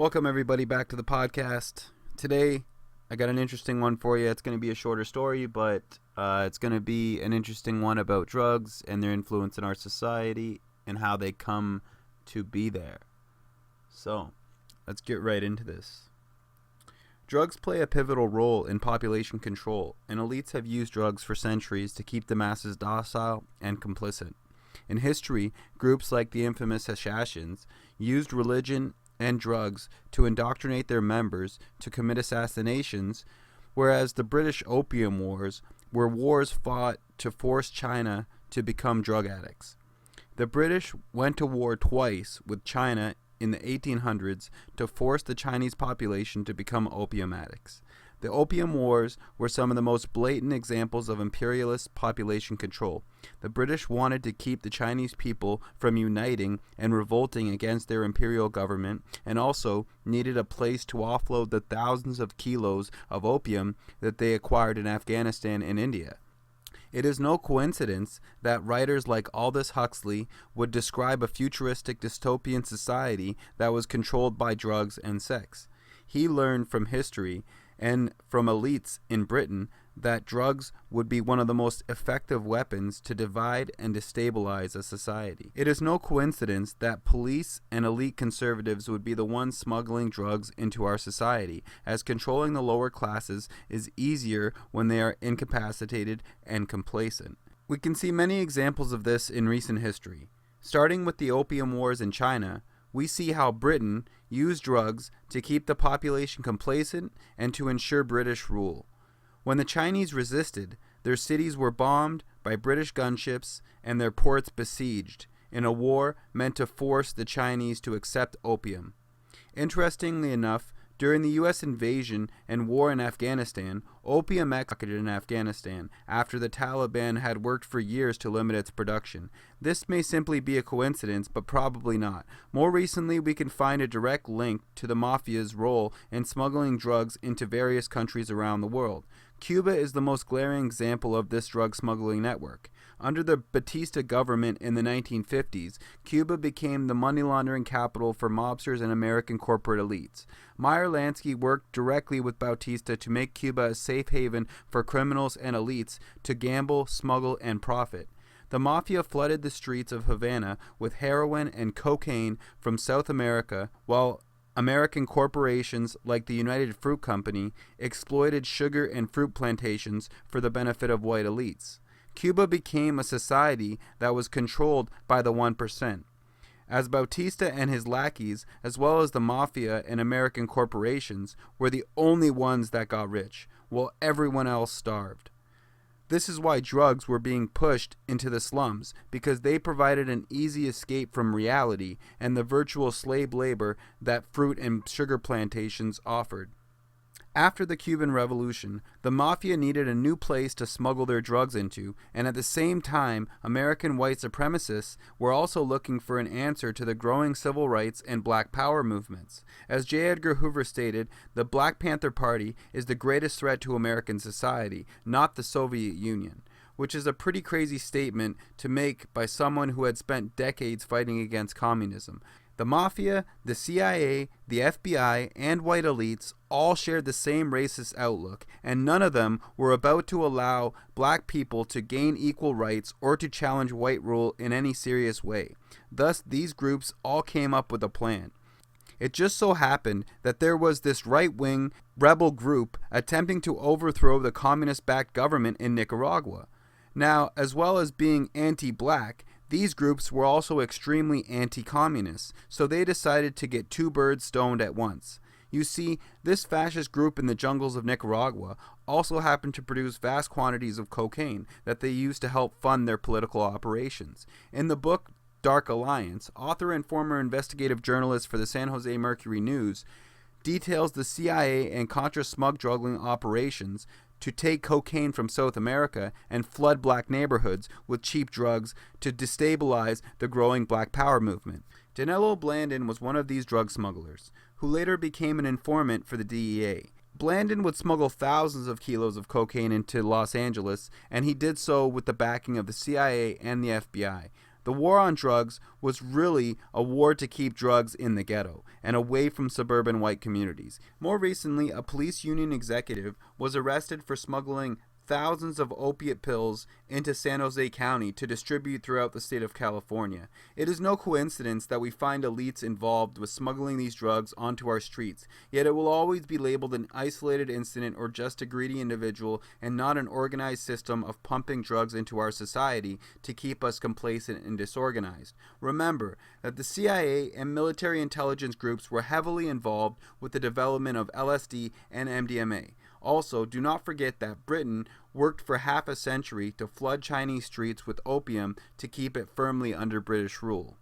Welcome everybody back to the podcast. Today, I got an interesting one for you. It's going to be a shorter story, but it's going to be an interesting one about drugs and their influence in our society and how they come to be there. So, let's get right into this. Drugs play a pivotal role in population control, and elites have used drugs for centuries to keep the masses docile and complicit. In history, groups like the infamous Assassins used religion and drugs to indoctrinate their members to commit assassinations, whereas the British Opium Wars were wars fought to force China to become drug addicts. The British went to war twice with China in the 1800s to force the Chinese population to become opium addicts. The Opium Wars were some of the most blatant examples of imperialist population control. The British wanted to keep the Chinese people from uniting and revolting against their imperial government, and also needed a place to offload the thousands of kilos of opium that they acquired in Afghanistan and India. It is no coincidence that writers like Aldous Huxley would describe a futuristic dystopian society that was controlled by drugs and sex. He learned from history and from elites in Britain that drugs would be one of the most effective weapons to divide and destabilize a society. It is no coincidence that police and elite conservatives would be the ones smuggling drugs into our society, as controlling the lower classes is easier when they are incapacitated and complacent. We can see many examples of this in recent history. Starting with the Opium Wars in China, we see how Britain used drugs to keep the population complacent and to ensure British rule. When the Chinese resisted, their cities were bombed by British gunships and their ports besieged, in a war meant to force the Chinese to accept opium. Interestingly enough, during the U.S. invasion and war in Afghanistan, opium exported in Afghanistan after the Taliban had worked for years to limit its production. This may simply be a coincidence, but probably not. More recently, we can find a direct link to the mafia's role in smuggling drugs into various countries around the world. Cuba is the most glaring example of this drug smuggling network. Under the Batista government in the 1950s, Cuba became the money laundering capital for mobsters and American corporate elites. Meyer Lansky worked directly with Bautista to make Cuba a safe haven for criminals and elites to gamble, smuggle, and profit. The mafia flooded the streets of Havana with heroin and cocaine from South America, while American corporations like the United Fruit Company exploited sugar and fruit plantations for the benefit of white elites. Cuba became a society that was controlled by the 1%. As Bautista and his lackeys, as well as the mafia and American corporations, were the only ones that got rich, while everyone else starved. This is why drugs were being pushed into the slums, because they provided an easy escape from reality and the virtual slave labor that fruit and sugar plantations offered. After the Cuban Revolution, the mafia needed a new place to smuggle their drugs into, and at the same time, American white supremacists were also looking for an answer to the growing civil rights and Black Power movements. As J. Edgar Hoover stated, the Black Panther Party is the greatest threat to American society, not the Soviet Union, which is a pretty crazy statement to make by someone who had spent decades fighting against communism. The mafia, the CIA, the FBI, and white elites all shared the same racist outlook, and none of them were about to allow black people to gain equal rights or to challenge white rule in any serious way. Thus, these groups all came up with a plan. It just so happened that there was this right-wing rebel group attempting to overthrow the communist-backed government in Nicaragua. Now, as well as being anti-black, these groups were also extremely anti-communist, so they decided to get two birds stoned at once. You see, this fascist group in the jungles of Nicaragua also happened to produce vast quantities of cocaine that they used to help fund their political operations. In the book Dark Alliance, author and former investigative journalist for the San Jose Mercury News details the CIA and Contra smuggling operations to take cocaine from South America and flood black neighborhoods with cheap drugs to destabilize the growing Black Power movement. Danilo Blandin was one of these drug smugglers, who later became an informant for the DEA. Blandin would smuggle thousands of kilos of cocaine into Los Angeles, and he did so with the backing of the CIA and the FBI. The war on drugs was really a war to keep drugs in the ghetto and away from suburban white communities. More recently, a police union executive was arrested for smuggling thousands of opiate pills into San Jose County to distribute throughout the state of California. It is no coincidence that we find elites involved with smuggling these drugs onto our streets, yet it will always be labeled an isolated incident or just a greedy individual and not an organized system of pumping drugs into our society to keep us complacent and disorganized. Remember that the CIA and military intelligence groups were heavily involved with the development of LSD and MDMA. Also, do not forget that Britain worked for half a century to flood Chinese streets with opium to keep it firmly under British rule.